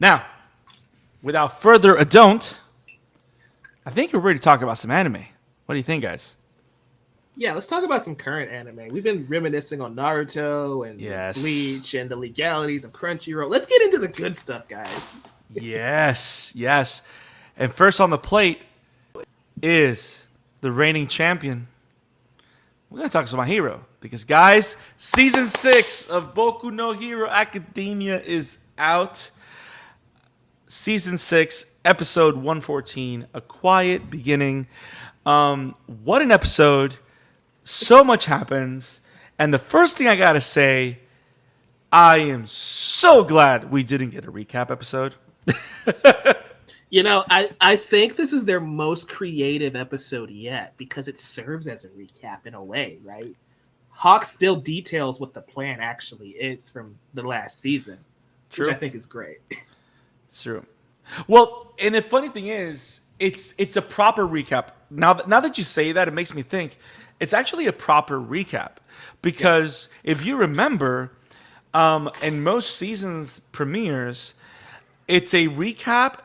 Now, without further ado, I think we're ready to talk about some anime. What do you think, guys? Yeah, let's talk about some current anime. We've been reminiscing on Naruto and Yes. Bleach and the legalities of Crunchyroll. Let's get into the good stuff, guys. Yes. Yes. And first on the plate is the reigning champion. We're going to talk about my hero. Because, guys, season 6 of Boku no Hero Academia is out. Season 6, episode 114, A Quiet Beginning. What an episode. So much happens. And the first thing I got to say, I am so glad we didn't get a recap episode. I think this is their most creative episode yet because it serves as a recap in a way, right? Hawk still details what the plan actually is from the last season, True. which I think is great. It's true. Well, and the funny thing is, it's a proper recap. Now that you say that, it makes me think it's actually a proper recap because if you remember, in most seasons premieres, it's a recap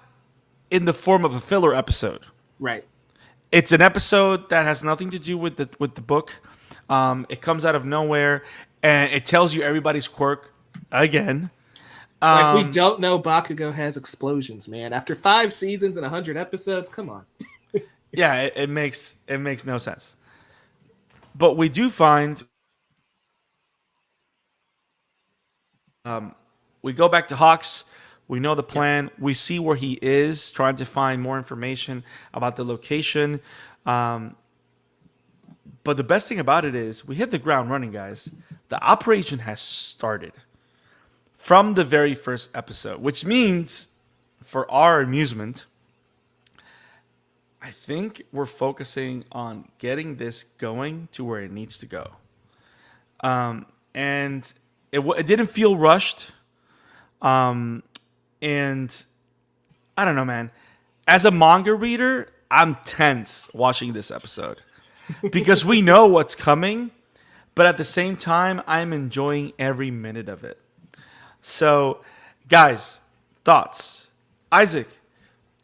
in the form of a filler episode. Right. It's an episode that has nothing to do with the book. It comes out of nowhere and it tells you everybody's quirk again. We don't know Bakugo has explosions, man. After 5 seasons and 100 episodes, come on. Yeah, it makes no sense. But we do find we go back to Hawks. We know the plan. We see where he is, trying to find more information about the location. But the best thing about it is we hit the ground running, guys. The operation has started from the very first episode, which means for our amusement, I think we're focusing on getting this going to where it needs to go. And it didn't feel rushed. And I don't know, man. As a manga reader, I'm tense watching this episode because we know what's coming, but at the same time, I'm enjoying every minute of it. So, guys, thoughts. Isaac,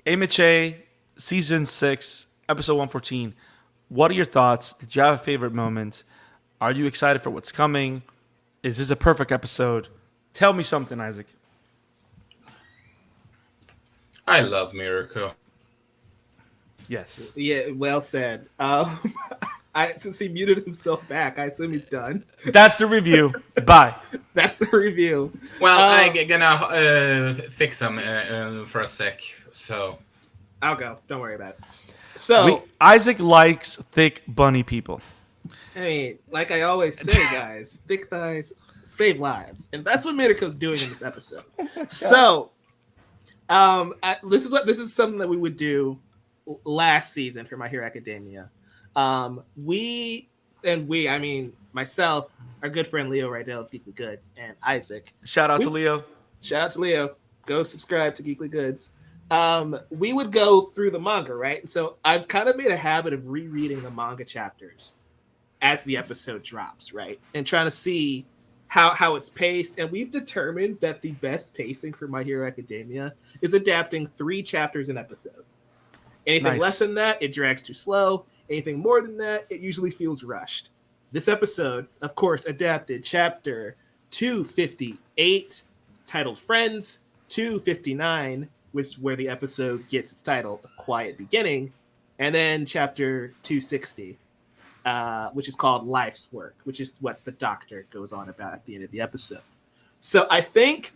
MHA, Season 6, Episode 114. What are your thoughts? Did you have a favorite moment? Are you excited for what's coming? Is this a perfect episode? Tell me something, Isaac. I love Miracle. Yes. Yeah, well said. Since he muted himself back, I assume he's done. That's the review. Bye. That's the review. Well, I'm gonna fix him for a sec. So I'll go. Don't worry about it. So Isaac likes thick bunny people. I mean, like I always say, guys, thick thighs save lives, and that's what Mirako's doing in this episode. So, this is something that we would do last season for My Hero Academia. I mean myself, our good friend Leo Rydell of Geekly Goods, and Isaac. Shout out to Leo. Shout out to Leo. Go subscribe to Geekly Goods. We would go through the manga, right? And so I've kind of made a habit of rereading the manga chapters as the episode drops, right? And trying to see how it's paced. And we've determined that the best pacing for My Hero Academia is adapting 3 chapters an episode. Anything less than that, it drags too slow. Anything more than that, it usually feels rushed. This episode, of course, adapted chapter 258, titled Friends, 259, which is where the episode gets its title, A Quiet Beginning, and then chapter 260, which is called Life's Work, which is what the doctor goes on about at the end of the episode. So I think,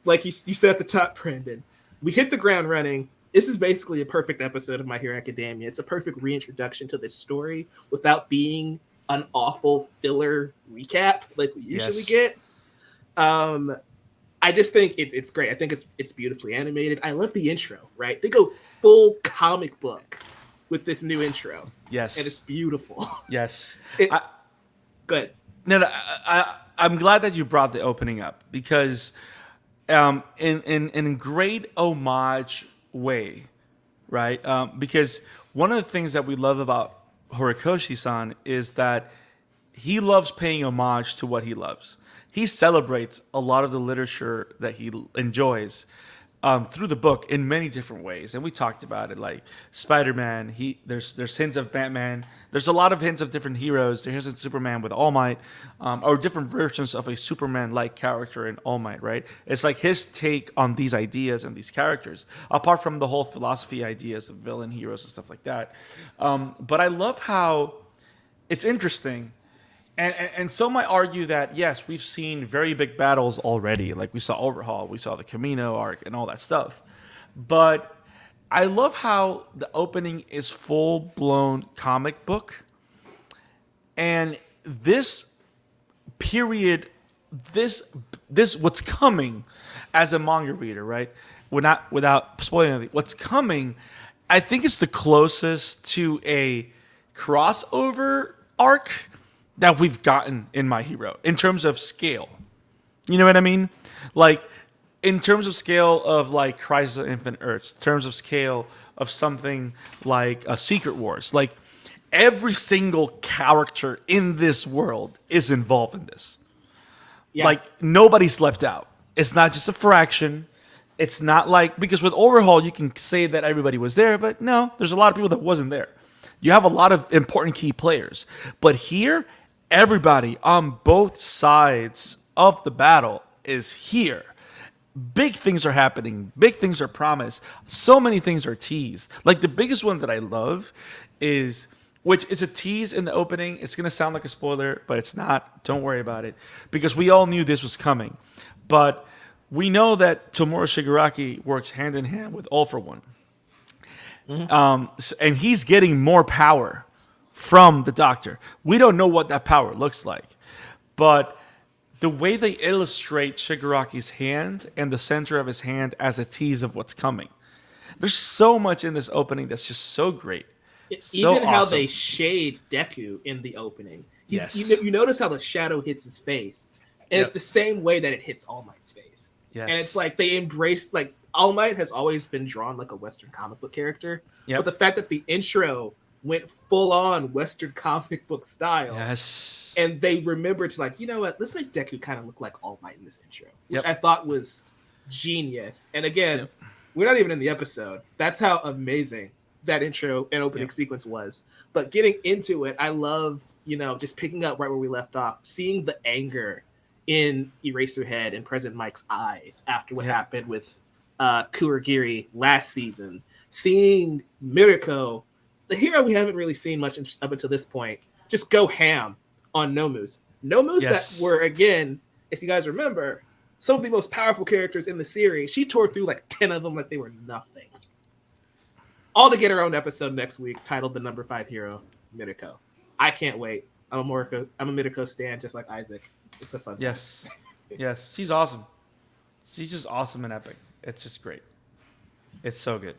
like you said at the top, Brandon, we hit the ground running. This is basically a perfect episode of My Hero Academia. It's a perfect reintroduction to this story without being an awful filler recap like we usually get. I just think it's great. I think it's beautifully animated. I love the intro, right? They go full comic book with this new intro. Yes. And it's beautiful. Yes. Good. No, I'm glad that you brought the opening up because in great homage way, right? Because one of the things that we love about Horikoshi-san is that he loves paying homage to what he loves. He celebrates a lot of the literature that he enjoys, through the book in many different ways, and we talked about it. Like Spider-Man, there's hints of Batman. There's a lot of hints of different heroes. There's hints of Superman with All Might, or different versions of a Superman-like character in All Might. Right? It's like his take on these ideas and these characters, apart from the whole philosophy ideas of villain heroes and stuff like that. But I love how it's interesting. And some might argue that, yes, we've seen very big battles already. Like we saw Overhaul, we saw the Camino arc, and all that stuff. But I love how the opening is full-blown comic book. And this period, this what's coming as a manga reader, right? Without spoiling anything, what's coming, I think it's the closest to a crossover arc that we've gotten in My Hero in terms of scale. You know what I mean? Like, in terms of scale of like Crisis of Infinite Earths, in terms of scale of something like Secret Wars, like every single character in this world is involved in this. Yeah. Like nobody's left out. It's not just a fraction. It's not like, because with Overhaul you can say that everybody was there, but no, there's a lot of people that wasn't there. You have a lot of important key players. But here, everybody on both sides of the battle is here. Big things are happening. Big things are promised. So many things are teased. Like the biggest one that I love is, which is a tease in the opening. It's going to sound like a spoiler, but it's not. Don't worry about it. Because we all knew this was coming. But we know that Tomura Shigaraki works hand in hand with All for One. Mm-hmm. And he's getting more power from the Doctor. We don't know what that power looks like. But the way they illustrate Shigaraki's hand and the center of his hand as a tease of what's coming. There's so much in this opening that's just so great. So Even how awesome. they shade Deku in the opening. Yes. You notice how the shadow hits his face. And it's the same way that it hits All Might's face. Yes. And it's like they embrace, like, All Might has always been drawn like a Western comic book character. Yep. But the fact that the intro went full on Western comic book style. Yes. And they remembered to, like, you know what, let's make Deku kind of look like All Might in this intro. Which Yep. I thought was genius. And again, we're not even in the episode. That's how amazing that intro and opening sequence was. But getting into it, I love, just picking up right where we left off, seeing the anger in Eraserhead and President Mike's eyes after what happened with Kurogiri last season. Seeing Miriko, the hero we haven't really seen much up until this point, just go ham on Nomus. Nomus that were, again, if you guys remember, some of the most powerful characters in the series. She tore through like 10 of them like they were nothing. All to get her own episode next week titled The Number 5 Hero, Miriko. I can't wait. I'm a Miriko stan just like Isaac. It's a fun thing. Yes. She's awesome. She's just awesome and epic. It's just great. It's so good.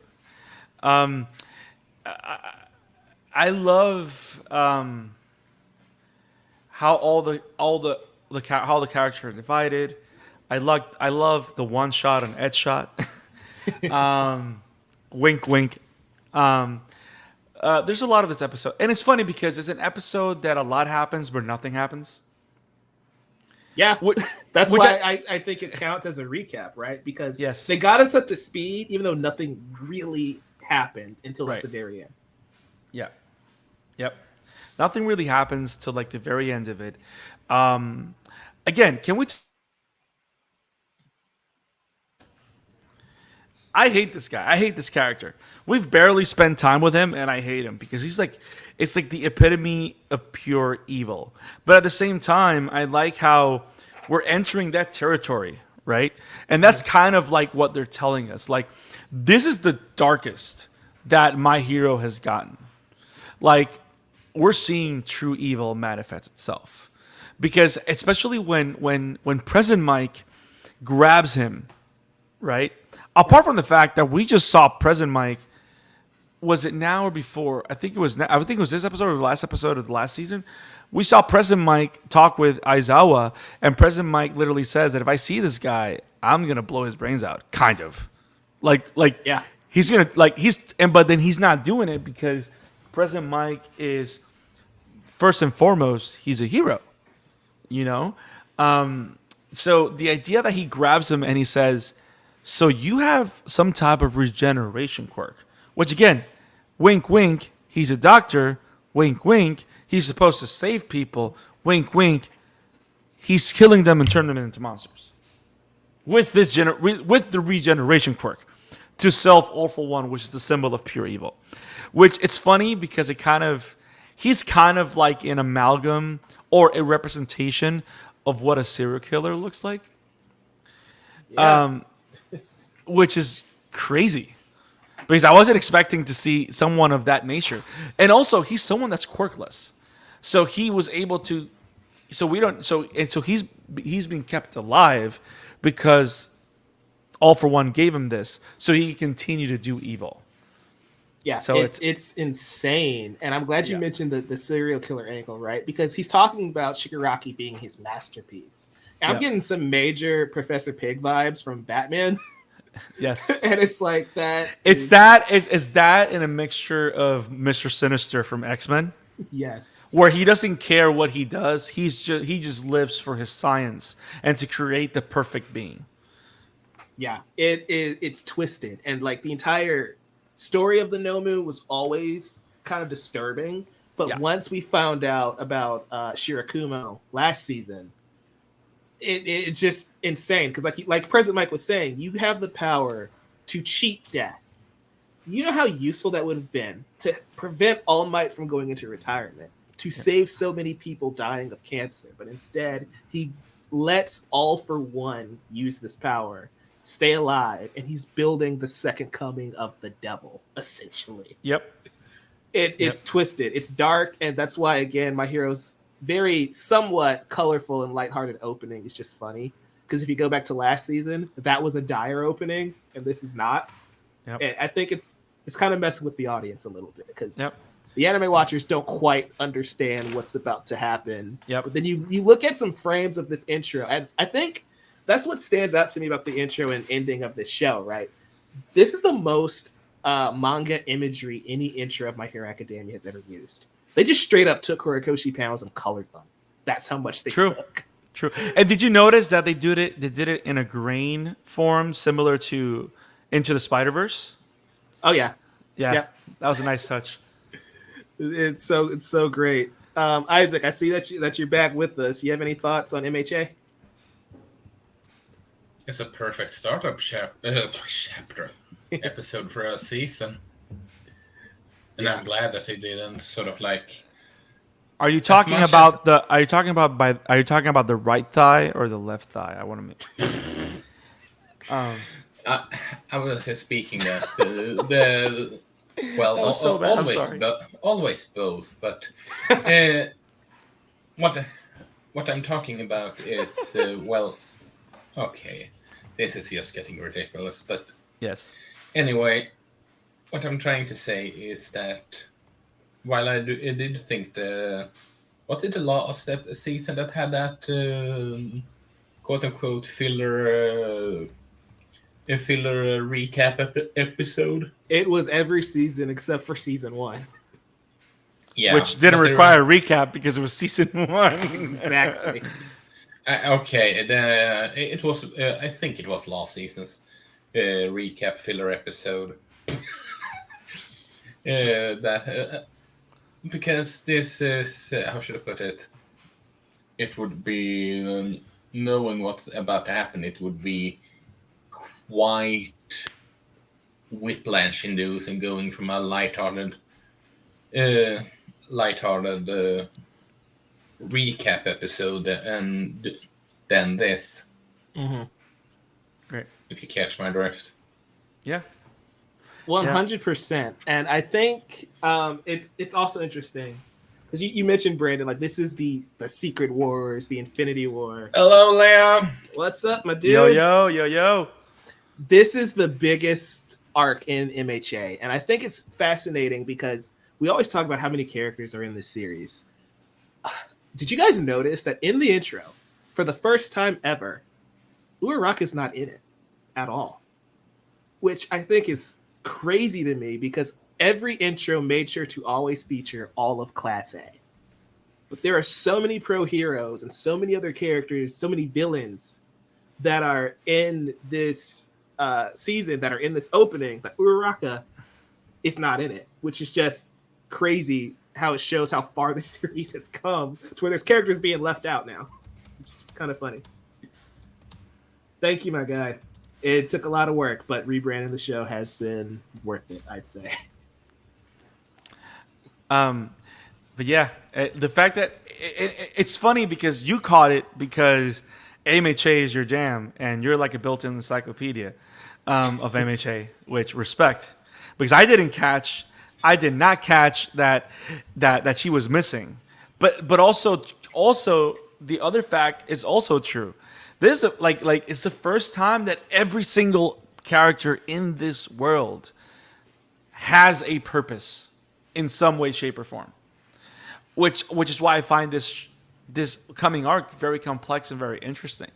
I love how all the characters are divided. I love the one shot on Ed shot. Wink, wink. There's a lot of this episode, and it's funny because it's an episode that a lot happens but nothing happens. Yeah, that's why I think it counts as a recap, right? Because they got us up to speed, even though nothing really happened until the very end. Yeah. Yep. Nothing really happens till like the very end of it. Again, can we? I hate this guy. I hate this character. We've barely spent time with him, and I hate him because he's like, it's like the epitome of pure evil. But at the same time, I like how we're entering that territory, right? And that's kind of like what they're telling us. Like, this is the darkest that My Hero has gotten. Like, we're seeing true evil manifest itself. Because especially when President Mike grabs him, right? Apart from the fact that we just saw President Mike, was it now or before? I think it was this episode or the last episode of the last season. We saw President Mike talk with Aizawa, and President Mike literally says that if I see this guy, I'm gonna blow his brains out. Kind of, he's gonna but then he's not doing it because President Mike is first and foremost, he's a hero, So the idea that he grabs him and he says, So you have some type of regeneration quirk, which again, wink, wink. He's a doctor. Wink, wink. He's supposed to save people. Wink, wink. He's killing them and turning them into monsters with with the regeneration quirk to self all for one, which is the symbol of pure evil. Which it's funny because he's kind of like an amalgam or a representation of what a serial killer looks like, Yeah. which is crazy because I wasn't expecting to see someone of that nature. And also, he's someone that's quirkless, so he was able to. So we don't. So he's being kept alive because All for One gave him this, so he can continue to do evil. Yeah, So it's insane. And I'm glad you Yeah. mentioned the serial killer angle, right? Because he's talking about Shigaraki being his masterpiece. And I'm Yeah. getting some major Professor Pig vibes from Batman. yes, And it's like that. it's that is that in a mixture of Mr. Sinister from X-Men, Yes. where he doesn't care what he does. He just lives for his science and to create the perfect being. Yeah, it's twisted, and like the entire story of the Nomu was always kind of disturbing. But Yeah. once we found out about Shirakumo last season, it's just insane because like President Mike was saying, you have the power to cheat death. You know how useful that would have been to prevent All Might from going into retirement, to save so many people dying of cancer, but instead he lets All for One use this power, stay alive, and he's building the second coming of the devil, essentially. Yep. It's twisted, it's dark, and that's why again my hero's very somewhat colorful and lighthearted opening is just funny. Because if you go back to last season, that was a dire opening, and this is not. Yep. And I think it's kind of messing with the audience a little bit because Yep. the anime watchers don't quite understand what's about to happen. Yep. But then you look at some frames of this intro, and I think that's what stands out to me about the intro and ending of this show, right? This is the most manga imagery any intro of My Hero Academia has ever used. They just straight up took Horikoshi panels and colored them. That's how much they True. took. True. And did you notice that they did it in a grain form similar to Into the Spider-Verse? Oh yeah, Yeah. Yep. That was a nice touch. it's so great. Isaac, I see that you're back with us. You have any thoughts on MHA? It's a perfect startup chapter episode for a season. And Yeah. I'm glad that they didn't sort of like. Are you talking much about are you talking about the right thigh or the left thigh? I want to make I was just speaking that the well, That was so bad. I'm always sorry. always both, but what I'm talking about is well, okay, this is just getting ridiculous. But Yes. anyway, what I'm trying to say is that while I did think was it the last season that had that quote unquote filler. A filler recap episode. It was every season except for season 1. Yeah, Which didn't but they require a recap because it was season 1. Exactly. Okay, it was. I think it was last season's recap filler episode. That because this is how should I put it? It would be knowing what's about to happen. It would be quite whiplash inducing going from a lighthearted recap episode and then this. Mm-hmm. Great. If you catch my drift. Yeah. 100%. And I think it's also interesting because you mentioned Brandon, like this is the Secret Wars, the Infinity War. Hello, Leia. What's up, my dude? Yo. This is the biggest arc in MHA, and I think it's fascinating because we always talk about how many characters are in this series. Did you guys notice that in the intro, for the first time ever, Uraraka's not in it at all? Which I think is crazy to me because every intro made sure to always feature all of Class A. But there are so many pro heroes and so many other characters, so many villains that are in this season that are in this opening, the Uraraka is not in it, which is just crazy how it shows how far the series has come to where there's characters being left out now. Which is kind of funny. Thank you, my guy. It took a lot of work, but rebranding the show has been worth it, I'd say. But yeah, the fact that it's funny because you caught it because MHA is your jam and you're like a built-in encyclopedia of MHA, which respect. Because I did not catch that she was missing. But also the other fact is also true. This is like it's the first time that every single character in this world has a purpose in some way, shape, or form. Which is why I find this coming arc very complex and very interesting,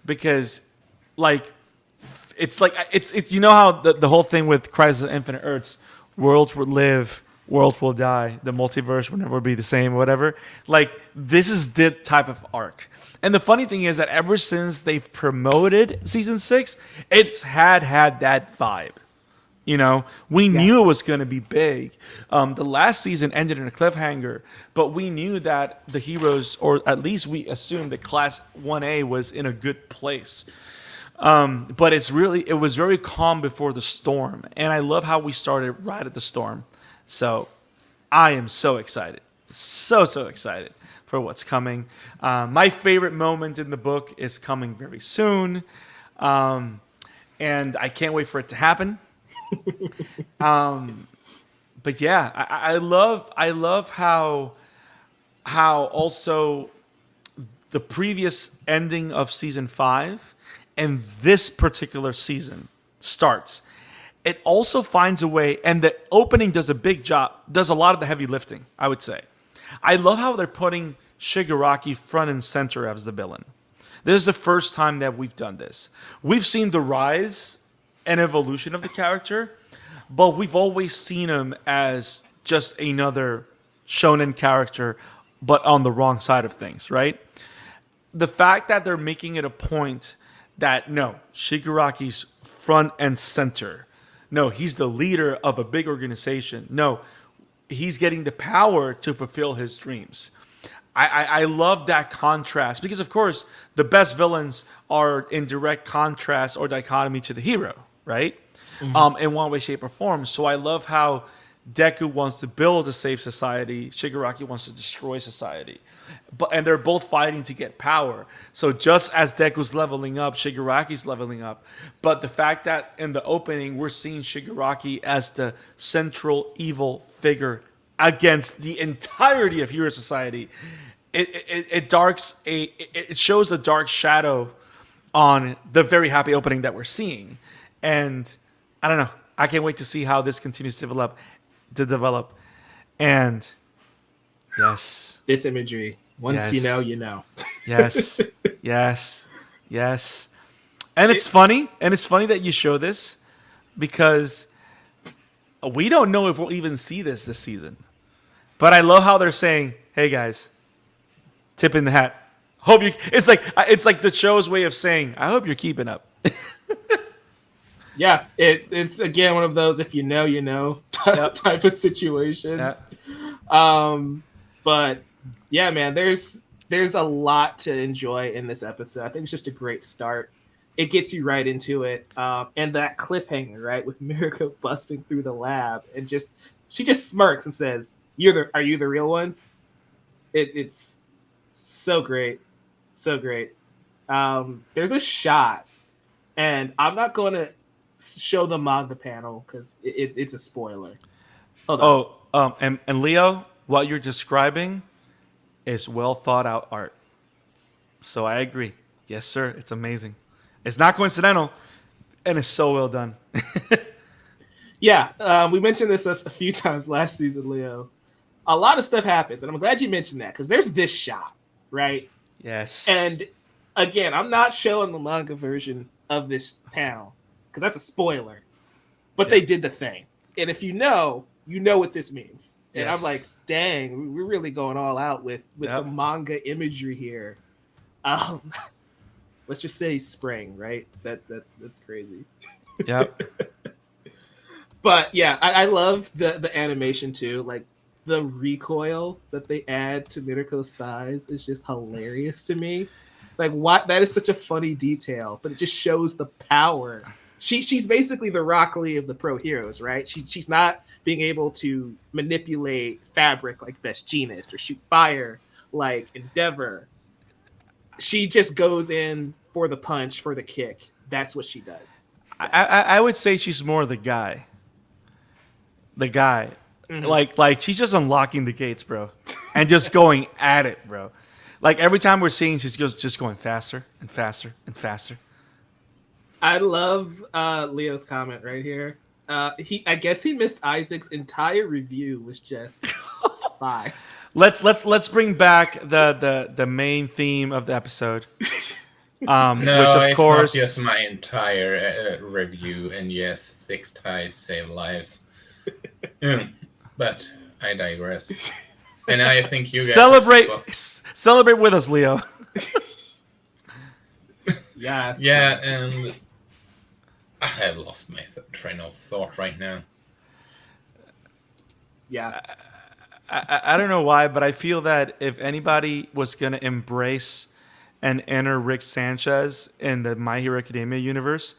because it's you know how the whole thing with Crisis of Infinite Earths, worlds will live, worlds will die, the multiverse will never be the same, whatever. Like, this is the type of arc. And the funny thing is that ever since they've promoted season 6, it's had that vibe. You know, we knew it was going to be big. The last season ended in a cliffhanger, but we knew that the heroes, or at least we assumed that Class 1A was in a good place. But it was very calm before the storm. And I love how we started right at the storm. So I am so excited. So excited for what's coming. My favorite moment in the book is coming very soon. And I can't wait for it to happen. But yeah, I love how also the previous ending of season 5 and this particular season starts. It also finds a way, and the opening does a big job, does a lot of the heavy lifting, I would say. I love how they're putting Shigaraki front and center as the villain. This is the first time that we've done this. We've seen the rise and evolution of the character, but we've always seen him as just another shonen character, but on the wrong side of things, right? The fact that they're making it a point that, no, Shigaraki's front and center. No, he's the leader of a big organization. No, he's getting the power to fulfill his dreams. I love that contrast because, of course, the best villains are in direct contrast or dichotomy to the hero, right? Mm-hmm. In one way, shape, or form. So I love how Deku wants to build a safe society. Shigaraki wants to destroy society. And they're both fighting to get power. So just as Deku's leveling up, Shigaraki's leveling up. But the fact that in the opening, we're seeing Shigaraki as the central evil figure against the entirety of Hero Society, it shows a dark shadow on the very happy opening that we're seeing. And I don't know. I can't wait to see how this continues to develop. And yes. This imagery. Once you know, you know. Yes. And it's funny that you show this because we don't know if we'll even see this season. But I love how they're saying, "Hey guys, tip in the hat. Hope you." It's like the show's way of saying, "I hope you're keeping up." Yeah, it's again one of those if you know you know type of situations. Yep. But yeah, man, there's a lot to enjoy in this episode. I think it's just a great start. It gets you right into it, and that cliffhanger, right, with Mirko busting through the lab and she just smirks and says, "Are you the real one?" It's so great, so great. There's a shot, and I'm not going to show the manga panel because it's a spoiler. Hold on. And Leo, what you're describing is well thought out art. So I agree. Yes, sir. It's amazing. It's not coincidental, and it's so well done. Yeah, we mentioned this a few times last season, Leo. A lot of stuff happens, and I'm glad you mentioned that because there's this shot, right? Yes. And again, I'm not showing the manga version of this panel because that's a spoiler. But they did the thing, and if you know what this means. And I'm like, dang, we're really going all out with the manga imagery here. Let's just say spring, right? That's crazy. Yep. But yeah, I love the animation too. Like the recoil that they add to Miruko's thighs is just hilarious to me. Like what that is such a funny detail, but it just shows the power. She's basically the Rock Lee of the pro heroes, right? She's not being able to manipulate fabric like Best Jeanist or shoot fire like Endeavor. She just goes in for the punch, for the kick. That's what she does. I would say she's more the guy. The guy. Like she's just unlocking the gates, bro. And just going at it, bro. Like every time we're seeing she's just going faster and faster and faster. I love Leo's comment right here. I guess he missed Isaac's entire review was just 5. Let's bring back the main theme of the episode. No, which of it's course not just my entire review, and yes, thick ties save lives. But I digress. And I think you guys celebrate with us, Leo. Yes. Yeah, and I have lost my train of thought right now. Yeah. I don't know why, but I feel that if anybody was going to embrace and enter Rick Sanchez in the My Hero Academia universe,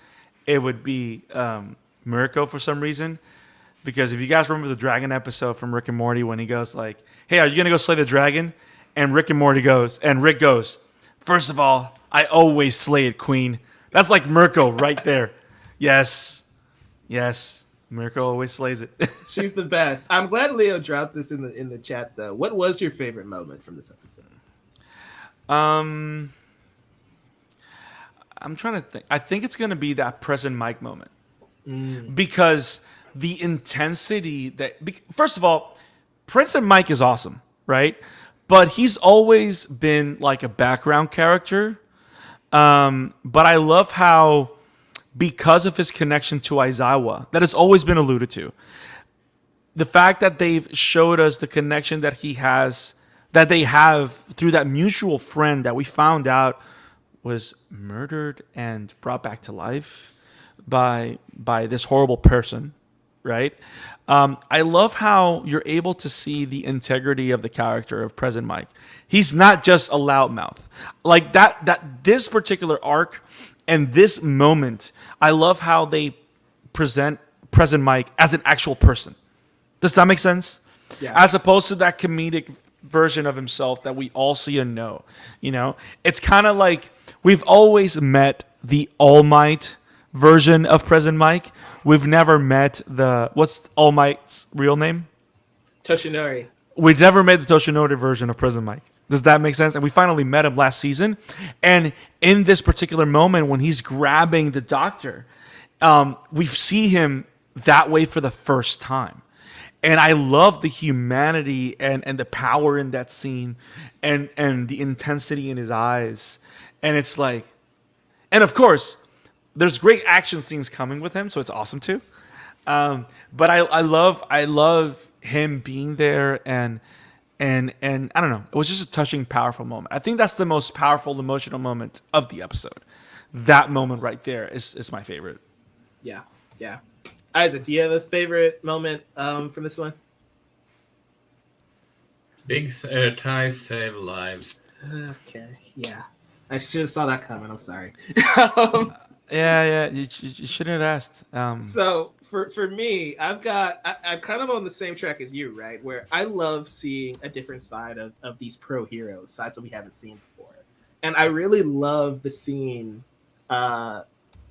it would be Mirko for some reason. Because if you guys remember the dragon episode from Rick and Morty when he goes like, "Hey, are you going to go slay the dragon?" And Rick goes, "First of all, I always slay it, Queen." That's like Mirko right there. Yes. Mirko always slays it. She's the best. I'm glad Leo dropped this in the chat though. What was your favorite moment from this episode? I'm trying to think. I think it's going to be that present Mike moment. Because the intensity first of all, Present Mike is awesome, right? But he's always been like a background character. But I love how, because of his connection to Aizawa, that has always been alluded to, the fact that they've showed us the connection that they have through that mutual friend that we found out was murdered and brought back to life by this horrible person, right? I love how you're able to see the integrity of the character of Present Mike. He's not just a loudmouth. Like that this particular arc and this moment, I love how they present Present Mike as an actual person. Does that make sense? Yeah. As opposed to that comedic version of himself that we all see and know. You know, it's kind of like we've always met the All Might version of Present Mike. We've never met what's All Might's real name? Toshinori. We've never met the Toshinori version of Present Mike. Does that make sense? And we finally met him last season. And in this particular moment, when he's grabbing the doctor, we see him that way for the first time. And I love the humanity and the power in that scene and the intensity in his eyes. And it's like, and of course, there's great action scenes coming with him, so it's awesome too. But I love him being there and I don't know. It was just a touching, powerful moment. I think that's the most powerful, emotional moment of the episode. That moment right there is my favorite. Yeah. Isaac, do you have a favorite moment from this one? Big ties save lives. Okay, yeah. I should have saw that coming. I'm sorry. Yeah. You shouldn't have asked. So for me, I'm kind of on the same track as you, right? Where I love seeing a different side of these pro heroes, sides that we haven't seen before. And I really love the scene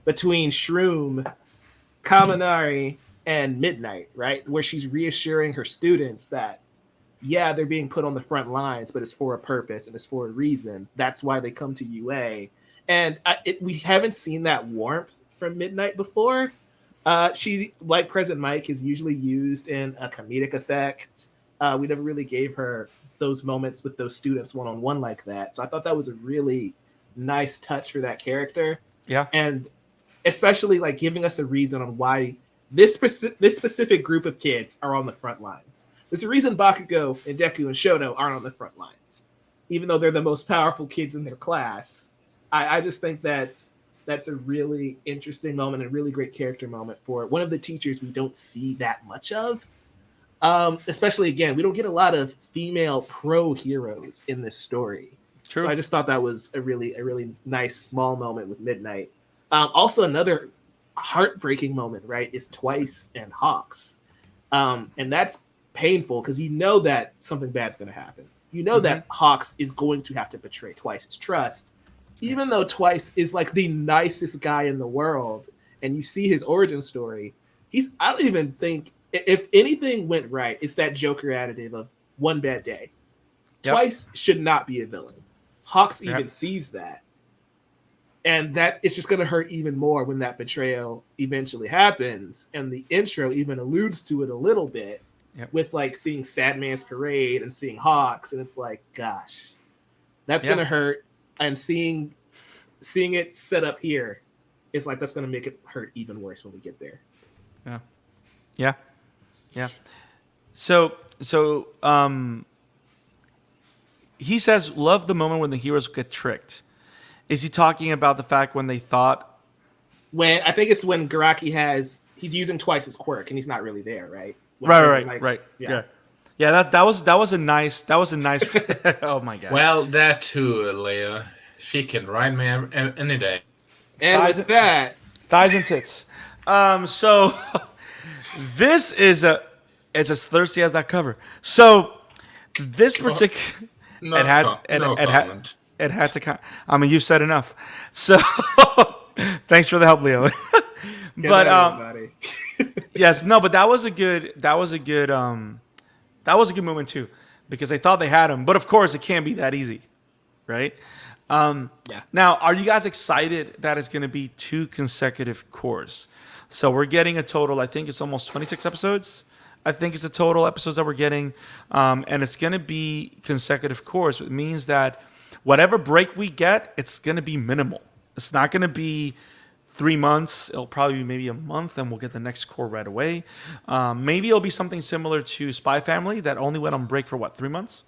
between Shroom, Kaminari, and Midnight, right? Where she's reassuring her students that, yeah, they're being put on the front lines, but it's for a purpose and it's for a reason. That's why they come to UA. And we haven't seen that warmth from Midnight before. She's like Present Mike is usually used in a comedic effect. We never really gave her those moments with those students one-on-one like that. So I thought that was a really nice touch for that character. Yeah. And especially like giving us a reason on why this specific group of kids are on the front lines. There's a reason Bakugo and Deku and Shoto aren't on the front lines, even though they're the most powerful kids in their class. I just think that's that's a really interesting moment, a really great character moment for one of the teachers we don't see that much of. Especially again, we don't get a lot of female pro heroes in this story. So True. I just thought that was a really nice small moment with Midnight. Also, another heartbreaking moment, right, is Twice and Hawks, and that's painful because you know that something bad's going to happen. You know that Hawks is going to have to betray Twice's trust, even though Twice is like the nicest guy in the world, and you see his origin story. I don't even think if anything went right, it's that Joker additive of one bad day. Yep. Twice should not be a villain. Hawks even Yep. sees that. And that it's just going to hurt even more when that betrayal eventually happens. And the intro even alludes to it a little bit Yep. with like seeing Sadman's Parade and seeing Hawks. And it's like, gosh, that's Yeah. going to hurt. And seeing it set up here is like, that's going to make it hurt even worse when we get there. Yeah. Yeah. Yeah. So he says, love the moment when the heroes get tricked. Is he talking about the fact when they thought? When I think it's when Garaki he's using Twice's quirk and he's not really there, right? When Right. Yeah. Yeah, that was a nice oh my god. Well, that too, Leo. She can ride me any day. And with that, thighs and tits. So this is it's as thirsty as that cover. So this particular No, it had comment. it had to. I mean, you said enough. So thanks for the help, Leo. But everybody. yes, no, but that was a good moment too, because they thought they had him, but of course it can't be that easy, right? Yeah. Now, are you guys excited that it's going to be 2 consecutive cores? So we're getting a total. I think it's almost 26 episodes. I think it's the total episodes that we're getting, and it's going to be consecutive cores. It means that whatever break we get, it's going to be minimal. It's not going to be 3 months. It'll probably be maybe a month, and we'll get the next core right away. Maybe it'll be something similar to Spy Family that only went on break for 3 months.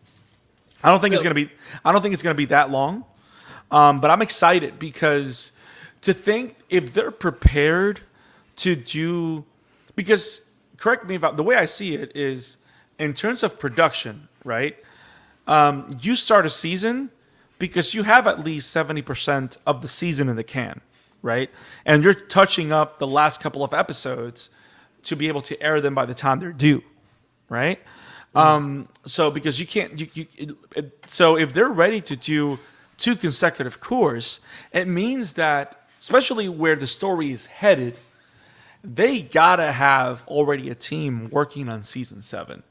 I don't think it's going to be that long. But I'm excited because to think if they're prepared to do, because correct me if the way I see it is in terms of production, right? You start a season because you have at least 70% of the season in the can, right? And you're touching up the last couple of episodes to be able to air them by the time they're due, right? So because you can't, so if they're ready to do 2 consecutive cores, it means that, especially where the story is headed, they gotta have already a team working on season 7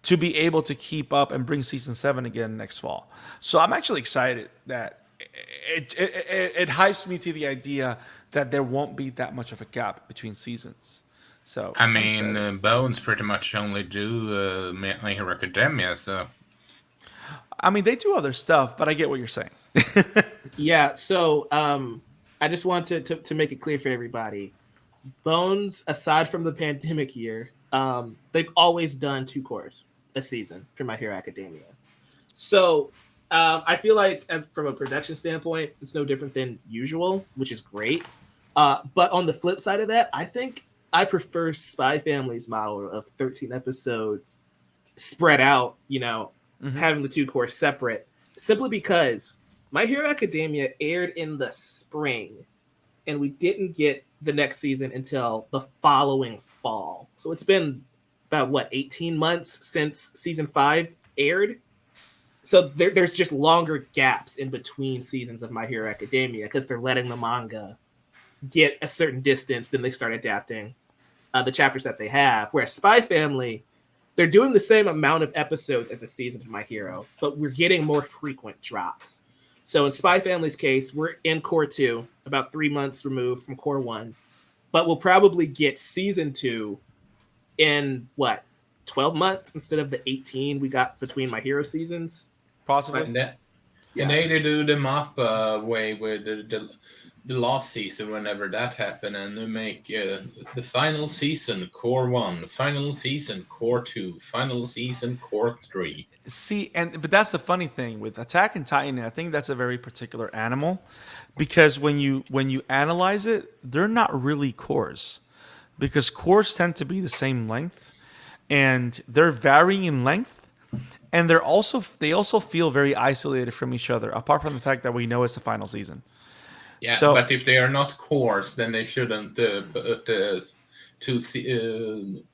to be able to keep up and bring season 7 again next fall. So I'm actually excited that it hypes me to the idea that there won't be that much of a gap between seasons. So I mean, Bones pretty much only do My Hero Academia, so. I mean, they do other stuff, but I get what you're saying. Yeah, so I just want to make it clear for everybody. Bones, aside from the pandemic year, they've always done 2 cores a season for My Hero Academia. So I feel like, as from a production standpoint, it's no different than usual, which is great. But on the flip side of that, I think I prefer Spy Family's model of 13 episodes spread out, having the 2 cores separate, simply because My Hero Academia aired in the spring, and we didn't get the next season until the following fall. So it's been about 18 months since season 5 aired. So there's just longer gaps in between seasons of My Hero Academia because they're letting the manga get a certain distance, then they start adapting the chapters that they have. Whereas Spy Family, they're doing the same amount of episodes as a season of My Hero, but we're getting more frequent drops. So in Spy Family's case, we're in Core 2, about 3 months removed from Core 1, but we'll probably get Season 2 in, 12 months instead of the 18 we got between My Hero seasons? Possibly. And they do the map way with the last season, whenever that happened, and they make the final season Core 1, final season Core 2, final season Core 3. See, but that's the funny thing with Attack and Titan. I think that's a very particular animal, because when you analyze it, they're not really cores, because cores tend to be the same length, and they're varying in length, and they also feel very isolated from each other. Apart from the fact that we know it's the final season. Yeah, So but if they are not cores, then they shouldn't put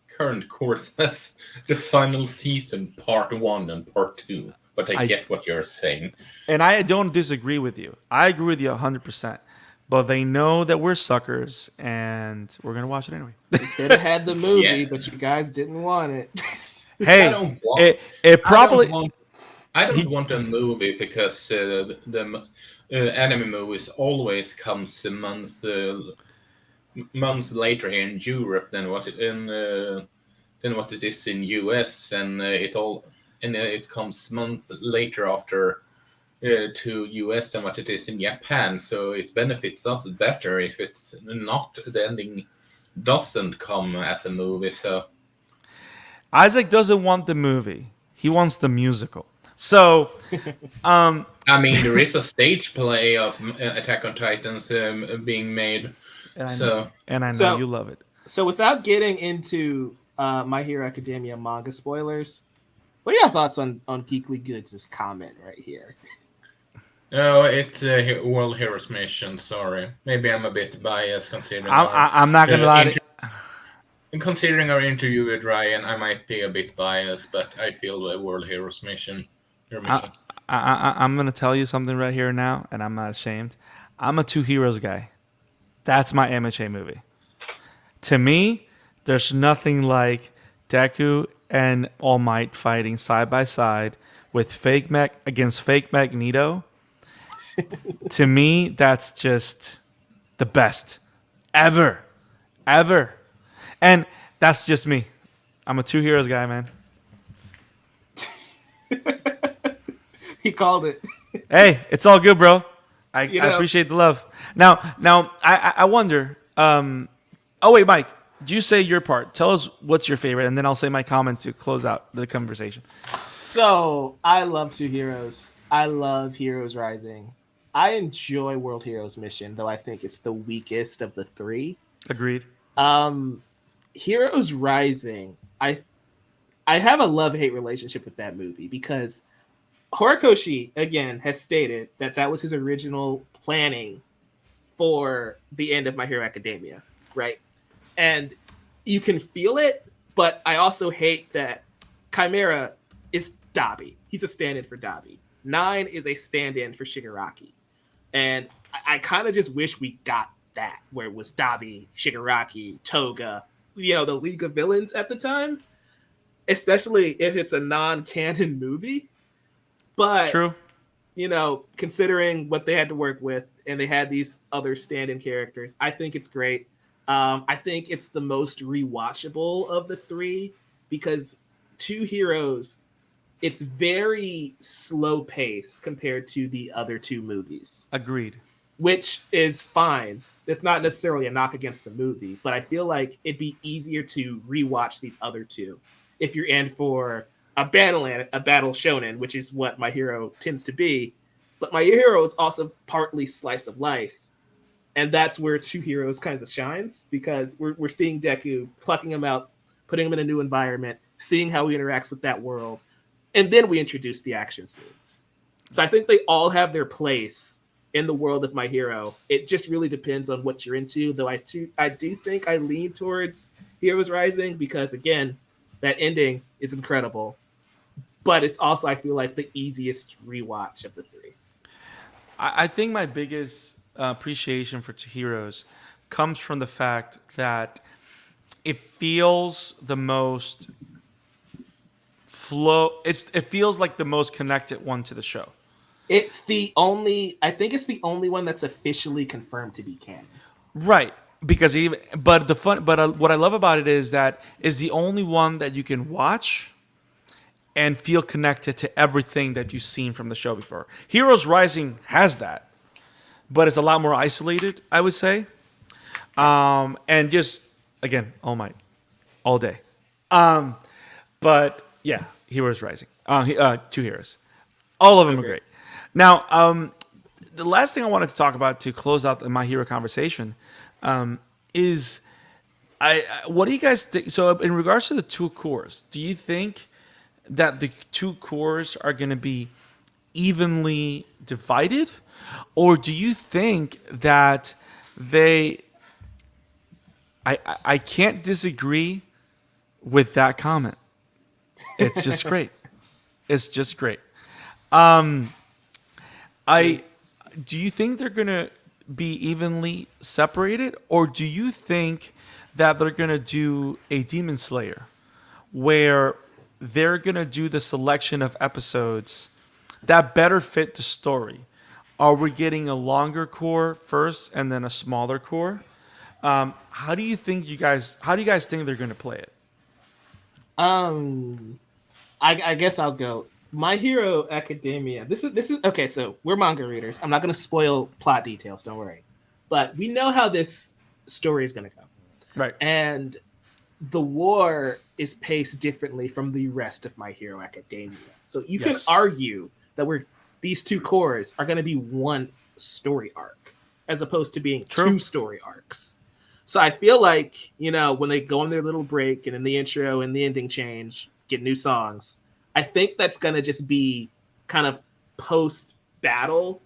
current course as the final season, part 1 and part 2. But I get what you're saying. And I don't disagree with you. I agree with you 100%. But they know that we're suckers, and we're gonna watch it anyway. You could have had the movie, Yeah. but you guys didn't want it. Hey, I don't want. it probably. I don't want a movie because the anime movies always comes a months later here in Europe than what it is in US, and it comes months later after to US than what it is in Japan. So it benefits us better if it's not the ending doesn't come as a movie. So Isaac doesn't want the movie. He wants the musical. So, I mean, there is a stage play of Attack on Titans being made. and I So know you love it. So without getting into My Hero Academia manga spoilers, what are your thoughts on Geekly Goods' comment right here? oh, it's a World Heroes Mission. Sorry, maybe I'm a bit biased considering. I'm not gonna lie. Considering our interview with Ryan, I might be a bit biased, but I feel the World Heroes Mission. I'm gonna tell you something right here now, and I'm not ashamed. I'm a Two Heroes guy. That's my MHA movie. To me, there's nothing like Deku and All Might fighting side by side with fake mech against fake Magneto. To me, that's just the best ever. And that's just me. I'm a Two Heroes guy, man. He called it. Hey, it's all good, bro. I appreciate the love. Now, I wonder. Oh wait, Mike, do you say your part? Tell us what's your favorite, and then I'll say my comment to close out the conversation. So I love Two Heroes. I love Heroes Rising. I enjoy World Heroes Mission, though I think it's the weakest of the three. Agreed. Heroes Rising, I have a love-hate relationship with that movie because Horikoshi, again, has stated that was his original planning for the end of My Hero Academia, right? And you can feel it, but I also hate that Chimera is Dabi. He's a stand-in for Dabi. 9 is a stand-in for Shigaraki. And I kind of just wish we got that, where it was Dabi, Shigaraki, Toga, the League of Villains at the time, especially if it's a non-canon movie. But, True. Considering what they had to work with and they had these other stand-in characters, I think it's great. I think it's the most rewatchable of the three because Two Heroes, it's very slow paced compared to the other two movies. Agreed. Which is fine. It's not necessarily a knock against the movie, but I feel like it'd be easier to rewatch these other two if you're in for a battle shonen, which is what My Hero tends to be. But My Hero is also partly slice of life. And that's where Two Heroes kind of shines because we're seeing Deku, plucking him out, putting him in a new environment, seeing how he interacts with that world. And then we introduce the action scenes. So I think they all have their place in the world of My Hero. It just really depends on what you're into, though I do think I lean towards Heroes Rising because, again, that ending is incredible. But it's also, I feel like, the easiest rewatch of the three. I think my biggest appreciation for Two Heroes comes from the fact that it feels the most it feels like the most connected one to the show. I think it's the only one that's officially confirmed to be canon. Right. Because what I love about it is that it's the only one that you can watch and feel connected to everything that you've seen from the show before. Heroes Rising has that. but it's a lot more isolated, I would say. And just again, All Might, all day. But yeah, Heroes Rising. Two Heroes. All of them are great. Now, the last thing I wanted to talk about to close out the My Hero conversation is what do you guys think? So, in regards to the two cores, do you think that the two cores are going to be evenly divided, or do you think that they? I can't disagree with that comment. It's just great. It's just great. Do you think they're gonna be evenly separated, or do you think that they're gonna do a Demon Slayer, where they're gonna do the selection of episodes that better fit the story? Are we getting a longer core first and then a smaller core? How do you guys think they're gonna play it? I guess I'll go. My Hero Academia. This is okay. So we're manga readers. I'm not going to spoil plot details. Don't worry. But we know how this story is going to go. Right. And the war is paced differently from the rest of My Hero Academia. So you can argue that these two cores are going to be one story arc as opposed to being two story arcs. So I feel like, when they go on their little break and in the intro and the ending change, get new songs, I think that's going to just be kind of post-battle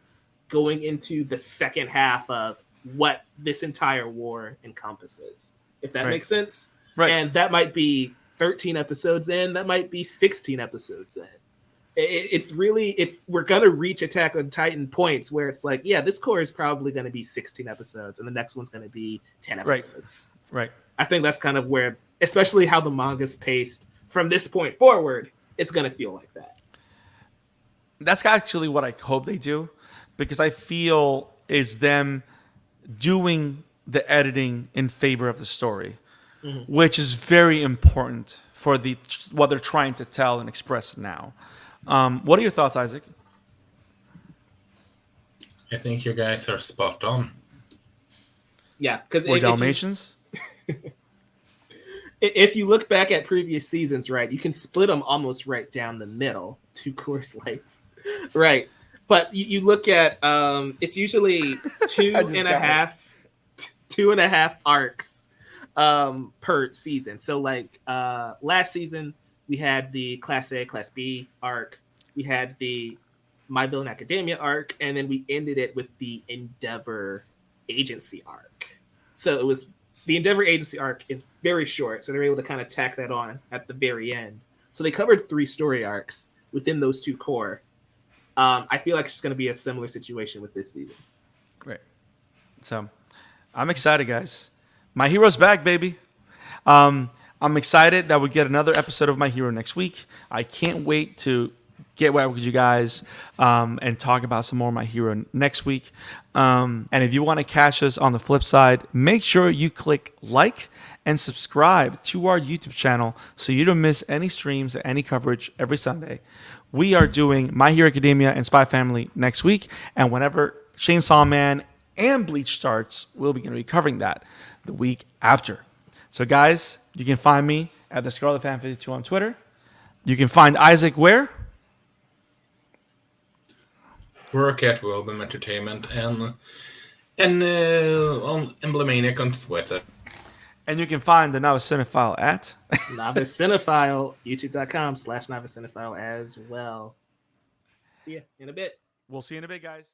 going into the second half of what this entire war encompasses, if that makes sense. Right. And that might be 13 episodes in, that might be 16 episodes in. We're going to reach Attack on Titan points where it's like, yeah, this core is probably going to be 16 episodes and the next one's going to be 10 episodes. Right. I think that's kind of where, especially how the manga's paced from this point forward, it's going to feel like that. That's actually what I hope they do, because I feel is them doing the editing in favor of the story, which is very important for what they're trying to tell and express now. What are your thoughts, Isaac? I think you guys are spot on. Yeah, because we're Dalmatians. If you look back at previous seasons, right, you can split them almost right down the middle, two course lights, right? But you look at it's usually two and a half arcs per season. So like last season we had the Class A, Class B arc, we had the My Villain Academia arc, and then we ended it with the Endeavor Agency arc. So it was the Endeavor Agency arc is very short, so they're able to kind of tack that on at the very end. So they covered 3 story arcs within those 2 core. I feel like it's going to be a similar situation with this season. Great. So I'm excited, guys. My Hero's back, baby. I'm excited that we get another episode of My Hero next week. I can't wait to get back with you guys and talk about some more My Hero next week. And if you want to catch us on the flip side, make sure you click like and subscribe to our YouTube channel so you don't miss any streams or any coverage every Sunday. We are doing My Hero Academia and Spy Family next week. And whenever Chainsaw Man and Bleach starts, we'll be going to be covering that the week after. So, guys, you can find me at the Scarlet Fan 52 on Twitter. You can find Isaac where? Work at Robin Entertainment and on Emblemaniac on Twitter. And you can find the Novice Cinephile at Novice Cinephile, youtube.com/Novice Cinephile as well. See you in a bit. We'll see you in a bit, guys.